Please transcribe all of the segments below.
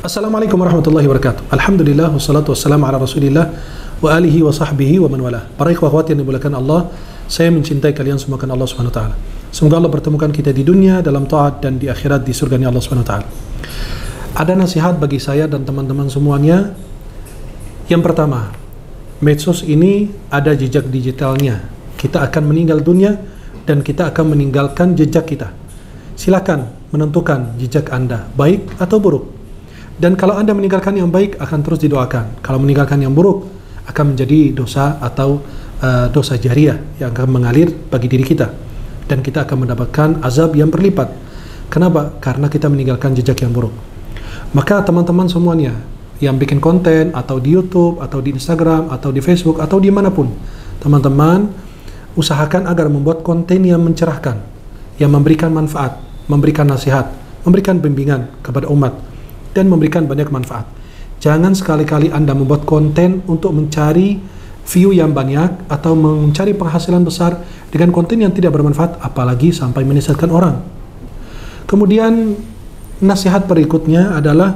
Assalamualaikum warahmatullahi wabarakatuh. Alhamdulillah wassalatu wassalamu ala Rasulillah wa alihi wa sahbihi wa man wala. Para ikhwah akhwat yang dimuliakan Allah, saya mencintai kalian semua karena Allah Subhanahu wa taala. Semoga Allah pertemukan kita di dunia dalam taat dan di akhirat di surganya Allah Subhanahu wa taala. Ada nasihat bagi saya dan teman-teman semuanya. Yang pertama, medsos ini ada jejak digitalnya. Kita akan meninggal dunia dan kita akan meninggalkan jejak kita. Silakan menentukan jejak Anda, baik atau buruk. Dan kalau Anda meninggalkan yang baik, akan terus didoakan. Kalau meninggalkan yang buruk, akan menjadi dosa atau dosa jariah yang akan mengalir bagi diri kita. Dan kita akan mendapatkan azab yang berlipat. Kenapa? Karena kita meninggalkan jejak yang buruk. Maka teman-teman semuanya yang bikin konten, atau di YouTube, atau di Instagram, atau di Facebook, atau dimanapun, teman-teman usahakan agar membuat konten yang mencerahkan, yang memberikan manfaat, memberikan nasihat, memberikan bimbingan kepada umat, dan memberikan banyak manfaat. Jangan sekali-kali Anda membuat konten untuk mencari view yang banyak atau mencari penghasilan besar dengan konten yang tidak bermanfaat, apalagi sampai menyesatkan orang. Kemudian nasihat berikutnya adalah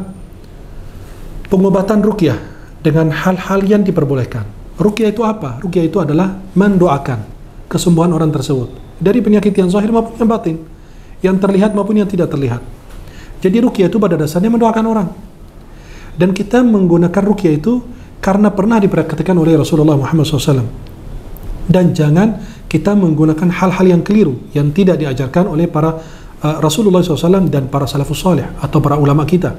pengobatan ruqyah dengan hal-hal yang diperbolehkan. Ruqyah itu apa? Ruqyah itu adalah mendoakan kesembuhan orang tersebut dari penyakit yang zahir maupun yang batin, yang terlihat maupun yang tidak terlihat. Jadi ruqyah itu pada dasarnya mendoakan orang. Dan kita menggunakan ruqyah itu karena pernah dipraktikkan oleh Rasulullah Muhammad SAW. Dan jangan kita menggunakan hal-hal yang keliru, yang tidak diajarkan oleh para Rasulullah SAW dan para salafus salih atau para ulama kita.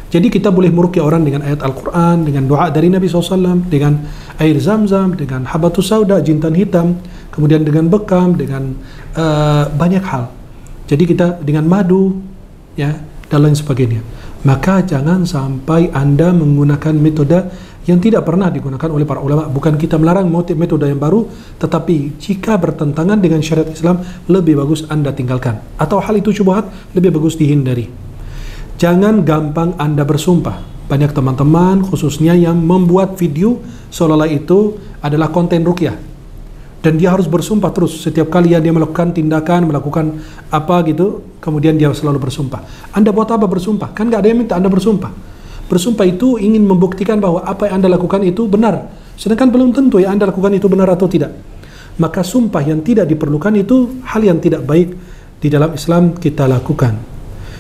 Jadi kita boleh meruqyah orang dengan ayat Al-Quran, dengan doa dari Nabi SAW, dengan air zam-zam, dengan habatus sauda, jintan hitam, kemudian dengan bekam, dengan banyak hal. Jadi kita dengan madu, ya, dan lain sebagainya. Maka jangan sampai Anda menggunakan metode yang tidak pernah digunakan oleh para ulama. Bukan kita melarang metode yang baru, tetapi jika bertentangan dengan syariat Islam, lebih bagus Anda tinggalkan. Atau hal itu syubhat, lebih bagus dihindari. Jangan gampang Anda bersumpah. Banyak teman-teman khususnya yang membuat video seolah-olah itu adalah konten ruqyah. Dan dia harus bersumpah terus setiap kali dia melakukan tindakan, melakukan apa gitu, kemudian dia selalu bersumpah. Anda buat apa bersumpah? Kan nggak ada yang minta Anda bersumpah. Bersumpah itu ingin membuktikan bahwa apa yang Anda lakukan itu benar. Sedangkan belum tentu ya Anda lakukan itu benar atau tidak. Maka sumpah yang tidak diperlukan itu hal yang tidak baik di dalam Islam kita lakukan.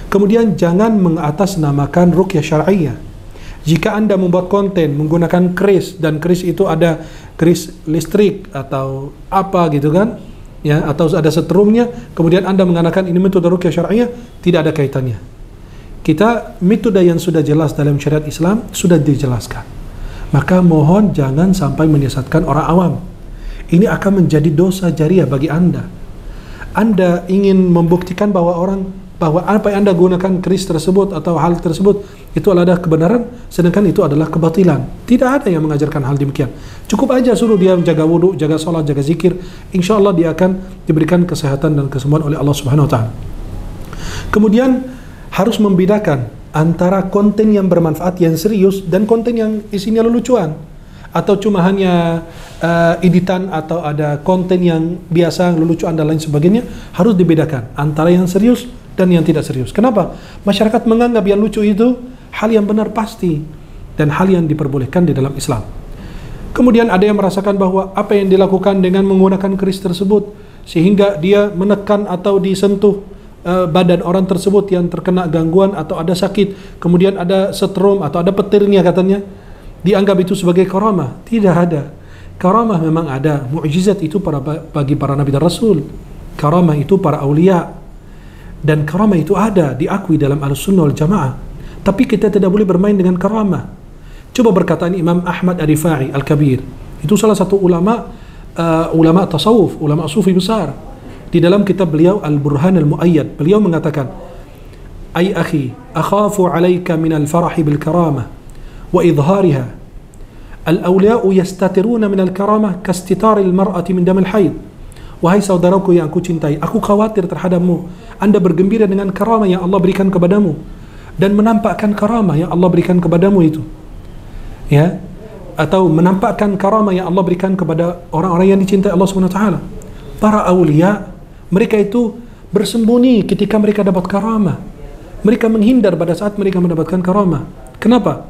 Kemudian jangan mengatasnamakan ruqyah syar'iyyah. Jika Anda membuat konten menggunakan keris, dan keris itu ada keris listrik atau apa gitu kan, ya, atau ada setrumnya, kemudian Anda mengatakan ini metode ruqyah syar'iyyah, tidak ada kaitannya. Kita metode yang sudah jelas dalam syariat Islam sudah dijelaskan. Maka mohon jangan sampai menyesatkan orang awam. Ini akan menjadi dosa jariah bagi Anda. Anda ingin membuktikan bahwa apa yang Anda gunakan keris tersebut atau hal tersebut itu adalah kebenaran, sedangkan itu adalah kebatilan. Tidak ada yang mengajarkan hal demikian. Cukup aja suruh dia menjaga wudhu, jaga sholat, jaga zikir. Insya Allah dia akan diberikan kesehatan dan kesembuhan oleh Allah Subhanahu wa taala. Kemudian harus membedakan antara konten yang bermanfaat, yang serius, dan konten yang isinya lelucuan atau cuma hanya editan, atau ada konten yang biasa lelucuan dan lain sebagainya. Harus dibedakan antara yang serius dan yang tidak serius. Kenapa? Masyarakat menganggap yang lucu itu hal yang benar pasti dan hal yang diperbolehkan di dalam Islam. Kemudian ada yang merasakan bahwa apa yang dilakukan dengan menggunakan keris tersebut sehingga dia menekan atau disentuh badan orang tersebut yang terkena gangguan atau ada sakit, kemudian ada setrum atau ada petirnya katanya, dianggap itu sebagai karamah. Tidak ada. Karamah memang ada. Mukjizat itu bagi para nabi dan rasul. Karamah itu para aulia. Dan karamah itu ada, diakui dalam Ahlussunnah wal Jamaah. Tapi kita tidak boleh bermain dengan karamah. Coba berkataan Imam Ahmad Ar-Rifai Al-Kabir. Itu salah satu ulama tasawuf, ulama sufi besar. Di dalam kitab beliau Al-Burhan Al-Mu'ayyad, beliau mengatakan, "Ay akhi, akhafu 'alaika min al-farahi bil karamah wa idhariha. Al-awliya'u yastatiruna min al-karamah kastitari al-mar'ati min dam al-haid." Wahai saudaraku yang aku cintai, aku khawatir terhadapmu. Anda bergembira dengan karamah yang Allah berikan kepadamu dan menampakkan karamah yang Allah berikan kepadamu itu, ya, atau menampakkan karamah yang Allah berikan kepada orang-orang yang dicintai Allah Subhanahu wa taala. Para aulia, mereka itu bersembunyi ketika mereka dapat karamah. Mereka menghindar pada saat mereka mendapatkan karamah. Kenapa?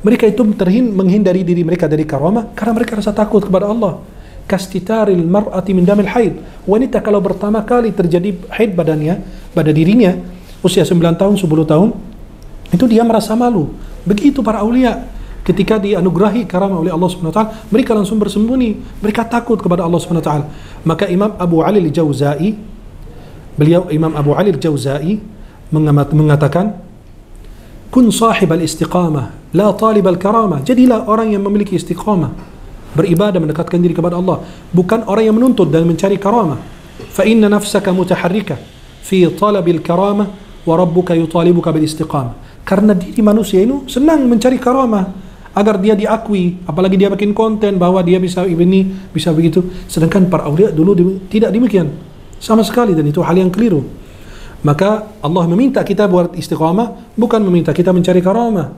Mereka itu menghindari diri mereka dari karamah karena mereka rasa takut kepada Allah. Kastitaril mar'ati min damil haid. Wanita kalau pertama kali terjadi haid badannya, pada dirinya, usia 9 tahun, 10 tahun, itu dia merasa malu. Begitu para aulia, ketika dianugerahi karamah oleh Allah Subhanahu wa taala, mereka langsung bersembunyi, mereka takut kepada Allah Subhanahu wa taala. Maka Imam Abu Ali Al-Jauzai, Imam Abu Ali Al-Jauzai mengatakan, kun sahib al-istiqamah, la talib al-karamah. Jadilah orang yang memiliki istiqamah, beribadah, mendekatkan diri kepada Allah, bukan orang yang menuntut dan mencari karamah. Fa inna nafsaka mutaharrika fi talabil karamah wa rabbuka yutalibuka bil istiqamah. Karena diri manusia itu senang mencari karamah agar dia diakui, apalagi dia bikin konten bahwa dia bisa ini, bisa begitu. Sedangkan para aulia dulu tidak demikian sama sekali, dan itu hal yang keliru. Maka Allah meminta kita buat istiqamah, bukan meminta kita mencari karamah.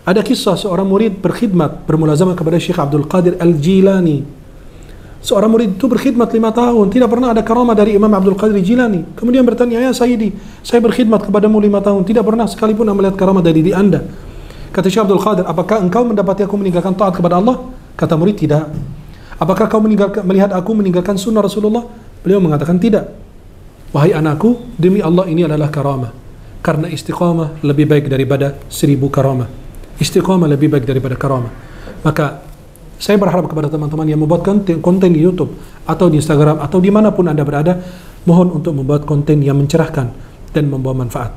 Ada kisah seorang murid berkhidmat, bermulazamah kepada Syekh Abdul Qadir Al-Jilani. Seorang murid itu berkhidmat 5 tahun, tidak pernah ada karamah dari Imam Abdul Qadir Al-Jilani. Kemudian bertanya, ya Sayyidi, saya berkhidmat kepadamu 5 tahun, tidak pernah sekalipun melihat karamah dari di anda. Kata Syekh Abdul Qadir, apakah engkau mendapati aku meninggalkan taat kepada Allah? Kata murid, tidak. Apakah kau melihat aku meninggalkan sunnah Rasulullah? Beliau mengatakan, tidak. Wahai anakku, demi Allah ini adalah karamah. Karena istiqamah lebih baik daripada 1000 karamah. Istiqamah lebih baik daripada karamah. Maka saya berharap kepada teman-teman yang membuat konten di YouTube atau di Instagram atau dimanapun Anda berada, mohon untuk membuat konten yang mencerahkan dan membawa manfaat.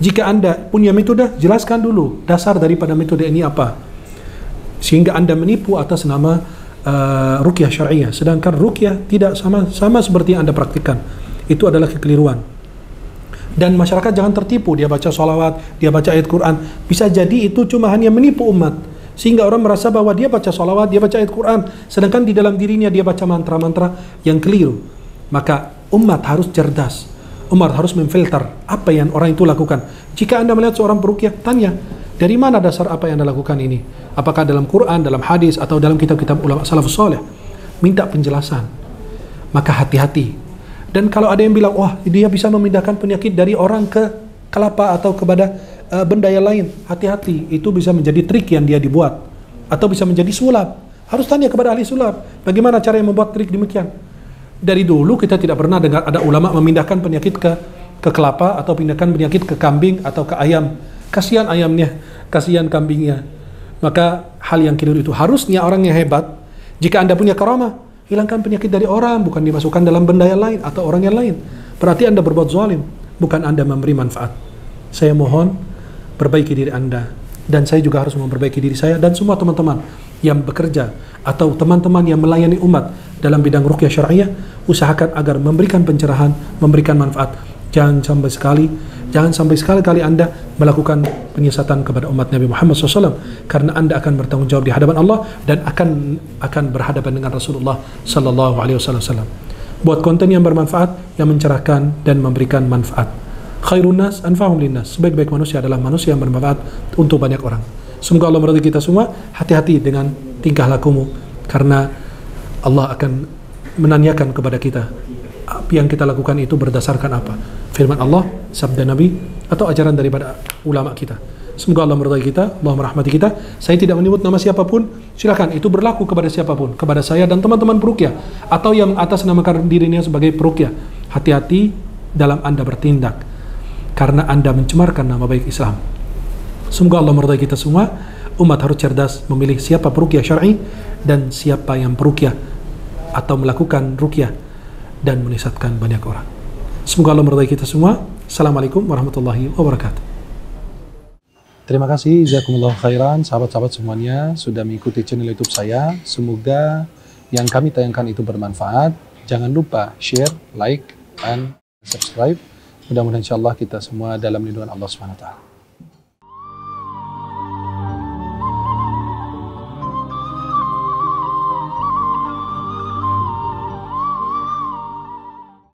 Jika Anda punya metode, jelaskan dulu dasar daripada metode ini apa, sehingga Anda menipu atas nama ruqyah syariah, sedangkan ruqyah tidak sama seperti yang Anda praktikkan. Itu adalah kekeliruan. Dan masyarakat jangan tertipu, dia baca sholawat, dia baca ayat Quran, bisa jadi itu cuma hanya menipu umat, sehingga orang merasa bahwa dia baca sholawat, dia baca ayat Quran, sedangkan di dalam dirinya dia baca mantra-mantra yang keliru. Maka umat harus cerdas, umat harus memfilter apa yang orang itu lakukan. Jika Anda melihat seorang peruqyah, tanya, dari mana dasar apa yang Anda lakukan ini? Apakah dalam Quran, dalam hadis, atau dalam kitab-kitab ulama salafus saleh? Minta penjelasan. Maka hati-hati. Dan kalau ada yang bilang, wah dia bisa memindahkan penyakit dari orang ke kelapa atau kepada benda yang lain, hati-hati, itu bisa menjadi trik yang dia dibuat, atau bisa menjadi sulap. Harus tanya kepada ahli sulap, bagaimana cara yang membuat trik demikian. Dari dulu kita tidak pernah dengar ada ulama memindahkan penyakit ke kelapa, atau pindahkan penyakit ke kambing atau ke ayam. Kasihan ayamnya, kasihan kambingnya. Maka hal yang keliru itu. Harusnya orang yang hebat, jika Anda punya karamah, hilangkan penyakit dari orang, bukan dimasukkan dalam benda yang lain atau orang yang lain. Berarti Anda berbuat zalim, bukan Anda memberi manfaat. Saya mohon perbaiki diri Anda, dan saya juga harus memperbaiki diri saya dan semua teman-teman yang bekerja atau teman-teman yang melayani umat dalam bidang ruqyah syariah. Usahakan agar memberikan pencerahan, memberikan manfaat. Jangan sampai sekali-kali Anda melakukan penyesatan kepada umat Nabi Muhammad SAW, karena Anda akan bertanggung jawab di hadapan Allah dan akan berhadapan dengan Rasulullah SAW. Buat konten yang bermanfaat, yang mencerahkan dan memberikan manfaat. Khairun nas anfa'uhum linnas. Sebaik-baik manusia adalah manusia yang bermanfaat untuk banyak orang. Semoga Allah meridai kita semua. Hati-hati dengan tingkah lakumu, karena Allah akan menanyakan kepada kita apa yang kita lakukan itu berdasarkan apa. Firman Allah, sabda Nabi, atau ajaran daripada ulama kita. Semoga Allah meridai kita, Allah merahmati kita. Saya tidak menyebut nama siapapun, silakan, itu berlaku kepada siapapun, kepada saya dan teman-teman peruqyah, atau yang mengatasnamakan dirinya sebagai peruqyah. Hati-hati dalam Anda bertindak, karena Anda mencemarkan nama baik Islam. Semoga Allah meridai kita semua. Umat harus cerdas memilih siapa peruqyah syar'i dan siapa yang peruqyah atau melakukan ruqyah dan menyesatkan banyak orang. Semoga Allah meridai kita semua. Assalamualaikum warahmatullahi wabarakatuh. Terima kasih, jazakumullah khairan, sahabat-sahabat semuanya sudah mengikuti channel YouTube saya. Semoga yang kami tayangkan itu bermanfaat. Jangan lupa share, like, dan subscribe. Mudah-mudahan insyaallah kita semua dalam lindungan Allah Subhanahu wa taala.